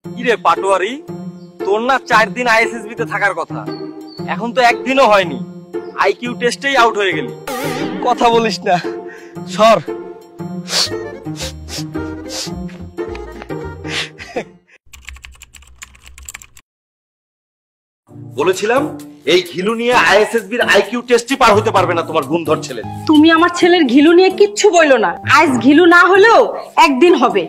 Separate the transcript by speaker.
Speaker 1: কিরে পাটোয়ারি, তোর না 4 দিন আইএসএসবি তে থাকার কথা, এখন তো একদিনও হয়নি, আইকিউ টেস্টেই আউট হয়ে গেলি।
Speaker 2: কথা বলিস না, সর।
Speaker 1: বলেছিলাম এই ঘিলু নিয়ে আইএসএসবির আইকিউ টেস্টই পার হতে পারবে না তোমার গুণধর ছেলে।
Speaker 3: তুমি আমার ছেলের ঘিলু নিয়ে কিচ্ছু বইলো না, আজ ঘিলু না হলেও একদিন হবে।